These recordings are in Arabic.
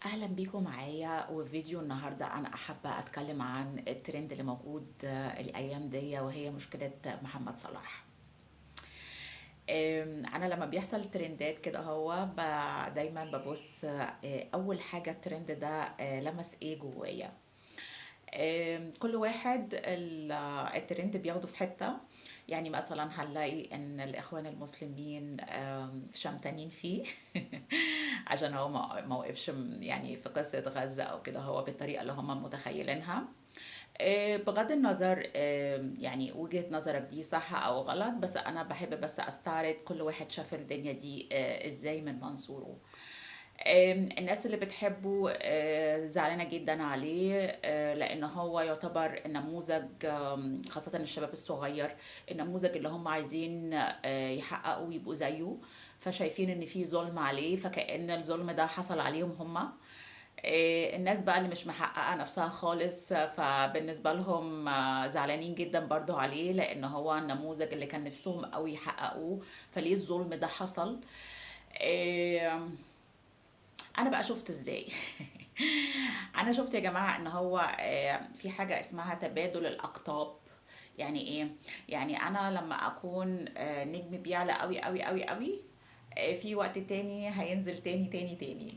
اهلا بيكم معايا وفيديو النهارده انا حابه اتكلم عن الترند اللي موجود الايام دي وهي مشكله محمد صلاح. انا لما بيحصل ترندات كده دايما ببص، اول حاجه الترند ده لمس ايه جوايا. كل واحد الترند بياخده في حتة. يعني مثلا هنلاقي ان الاخوان المسلمين شمتانين فيه عشان هو ما وقفش يعني في قصة غزة او كده هو بالطريقة اللي هم متخيلينها. بغض النظر، يعني وجهة نظرك دي صح او غلط، بس انا بحب بس استعرض كل واحد شاف الدنيا دي ازاي من منظوره. الناس اللي بتحبه زعلانة جدا عليه، لأن هو يعتبر نموذج، خاصة الشباب الصغير، النموذج اللي هم عايزين يحققوا ويبقوا زيه. فشايفين ان في ظلم عليه، فكأن الظلم ده حصل عليهم هم. الناس بقى اللي مش محققة نفسها خالص، فبالنسبة لهم زعلانين جدا برضو عليه، لأن هو النموذج اللي كان نفسهم قوي يحققوه. فليه الظلم ده حصل؟ آه، انا بقى شفت ازاي. انا شفت يا جماعه ان هو في حاجه اسمها تبادل الاقطاب. يعني ايه؟ يعني انا لما اكون نجم بيعلى قوي قوي قوي قوي، في وقت تاني هينزل تاني.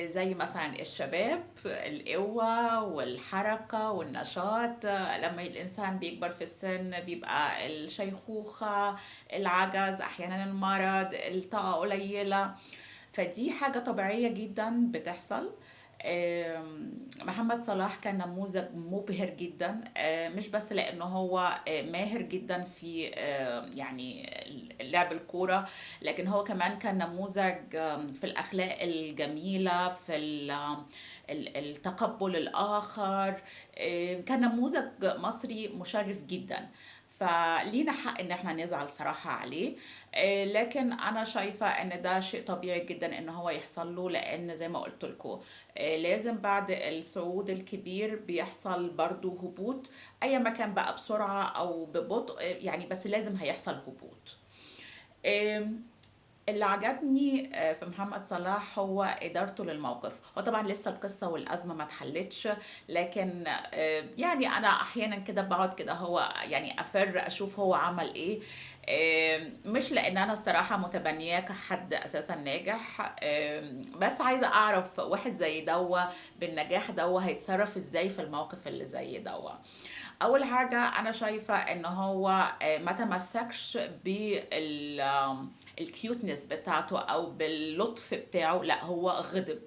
زي مثلا الشباب، القوة والحركة والنشاط، لما الإنسان بيكبر في السن بيبقى الشيخوخة، العجز، أحيانا المرض، الطاقة قليلة. فدي حاجة طبيعية جدا بتحصل. محمد صلاح كان نموذج مبهر جدا، مش بس لانه هو ماهر جدا في يعني لعب الكورة، لكن هو كمان كان نموذج في الاخلاق الجميلة، في التقبل الاخر. كان نموذج مصري مشرف جدا. فلينا حق ان احنا نزعل صراحة عليه. لكن انا شايفة ان ده شيء طبيعي جدا ان هو يحصل له، لان زي ما قلت لكم لازم بعد الصعود الكبير بيحصل برضو هبوط. اي مكان بقى بسرعة او ببطء، يعني بس لازم هيحصل هبوط. آم، اللي عجبني في محمد صلاح هو إدارته للموقف. هو طبعا لسه القصة والأزمة ما اتحلتش، لكن يعني أنا أحيانا كده بقعد كده يعني أفر أشوف هو عمل إيه. مش لأن أنا الصراحة متبنياه كحد أساسا ناجح، بس عايزة أعرف واحد زي دوا بالنجاح دوا هيتصرف إزاي في الموقف اللي زي دوا. اول حاجه انا شايفه ان هو ما تمسكش بالكيوتنس بتاعته او باللطف بتاعه، لا هو غضب.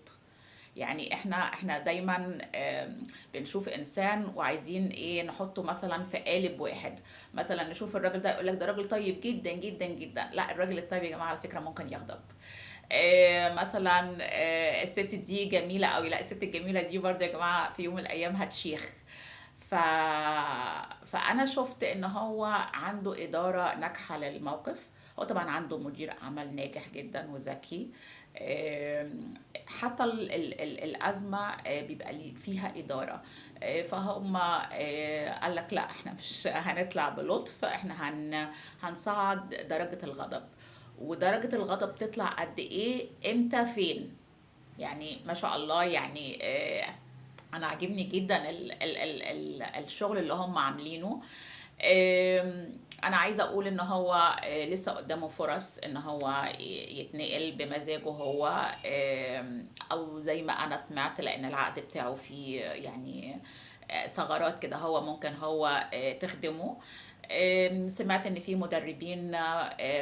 يعني احنا دايما بنشوف انسان وعايزين ايه نحطه مثلا في قالب واحد. مثلا نشوف الراجل ده يقول لك ده راجل طيب جدا جدا جدا، لا الراجل الطيب يا جماعه على فكره ممكن يغضب. مثلا الست دي جميله قوي، لا الست الجميله دي برضه يا جماعه في يوم من الايام هتشيخ. ف... فأنا شفت إن هو عنده إدارة ناجحة للموقف. هو طبعا عنده مدير أعمال ناجح جدا وذكي. حتى الأزمة بيبقى فيها إدارة. فهم قال لك لا احنا مش هنطلع بلطف، احنا هنصعد درجة الغضب. ودرجة الغضب تطلع قد ايه، امتى، فين. يعني ما شاء الله، يعني انا عاجبني جدا الشغل اللي هم عاملينه. انا عايزه اقول ان هو لسه قدامه فرص ان هو يتنقل بمزاجه هو، او زي ما انا سمعت، لان العقد بتاعه فيه يعني ثغرات كده هو ممكن هو تخدمه. سمعت ان في مدربين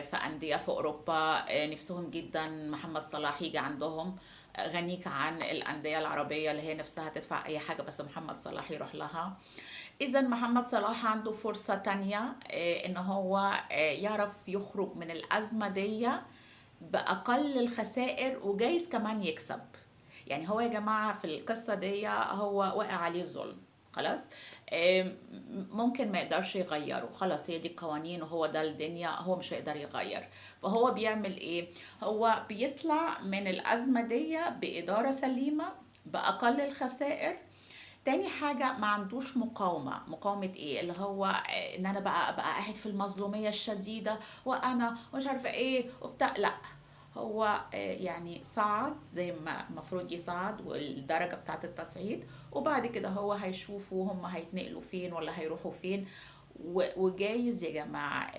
في انديه في اوروبا نفسهم جدا محمد صلاح يجي عندهم. غنيك عن الانديه العربيه اللي هي نفسها تدفع اي حاجه بس محمد صلاح يروح لها. اذا محمد صلاح عنده فرصه تانية ان هو يعرف يخرج من الازمه دي باقل الخسائر، وجايز كمان يكسب. يعني هو يا جماعه في القصه دي هو واقع عليه الظلم. خلاص. ممكن ما يقدرش يغيره، خلاص هي دي القوانين وهو ده الدنيا، هو مش هيقدر يغير. فهو بيعمل ايه؟ هو بيطلع من الأزمة دي بإدارة سليمة بأقل الخسائر. تاني حاجة ما عندوش مقاومة ايه اللي هو ان انا بقى قاعد في المظلومية الشديدة وانا مش عارفة ايه وبتاع، لا. هو يعني صعد زي ما المفروض يصعد والدرجة بتاعة التصعيد، وبعد كده هو هيشوفوا هم هيتنقلوا فين ولا هيروحوا فين. وجايز يا جماعة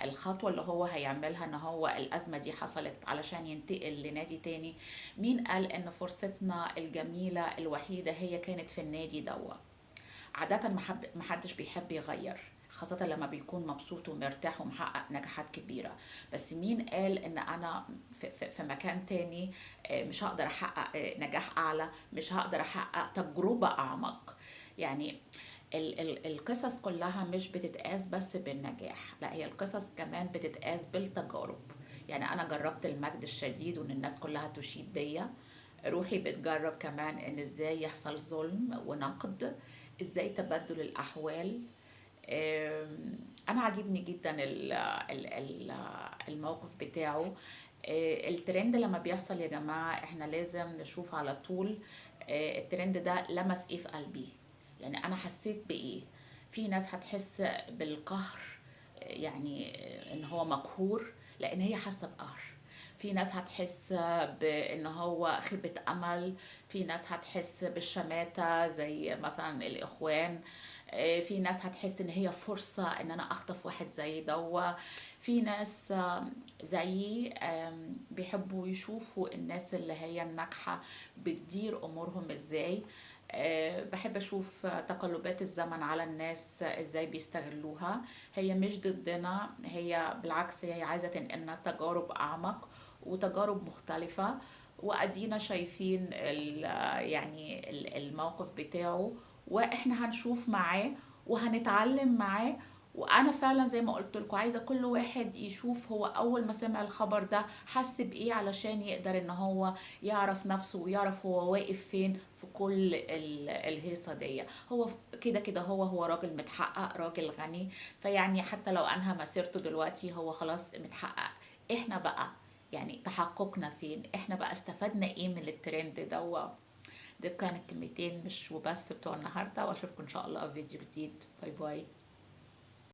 الخطوة اللي هو هيعملها ان هو الأزمة دي حصلت علشان ينتقل لنادي تاني. مين قال ان فرصتنا الجميلة الوحيدة هي كانت في النادي دوا؟ عادة محدش بيحب يغير، خاصة لما بيكون مبسوط ومرتاح ومحقق نجاحات كبيرة. بس مين قال ان انا في مكان تاني مش هقدر احقق نجاح اعلى، مش هقدر احقق تجربة اعمق؟ يعني القصص كلها مش بتتقاس بس بالنجاح، لا هي القصص كمان بتتقاس بالتجارب. يعني انا جربت المجد الشديد وان الناس كلها تشيد بيا، روحي بتجرب كمان ان ازاي يحصل ظلم ونقد، ازاي تبدل الاحوال. انا عاجبني جدا الموقف بتاعه. الترند لما بيحصل يا جماعة احنا لازم نشوف على طول الترند ده لمس ايه في قلبي، يعني انا حسيت بايه. في ناس هتحس بالقهر، يعني ان هو مقهور لان هي حاسه بقهر. في ناس هتحس بان هو خيبة امل. في ناس هتحس بالشماتة زي مثلا الاخوان. في ناس هتحس ان هي فرصة ان انا اخطف واحد زي دوا. في ناس زيي بيحبوا يشوفوا الناس اللي هي الناجحة بتدير امورهم ازاي. بحب اشوف تقلبات الزمن على الناس ازاي بيستغلوها. هي مش ضدنا، هي بالعكس هي عايزة تنقلنا تجارب اعمق وتجارب مختلفة. وادينا شايفين يعني الموقف بتاعه، واحنا هنشوف معاه وهنتعلم معاه. وانا فعلا زي ما قلت لكم عايزه كل واحد يشوف هو اول ما سمع الخبر ده حس بايه، علشان يقدر ان هو يعرف نفسه ويعرف هو واقف فين في كل الهيصه دي. هو كده كده هو راجل متحقق، راجل غني. فيعني حتى لو انهى مسيرته دلوقتي هو خلاص متحقق. احنا بقى يعني تحققنا فين؟ احنا بقى استفدنا ايه من الترند ده؟ ده كان الكلمتين مش وبس بتوع النهارده، واشوفكم ان شاء الله في فيديو جديد. باي باي.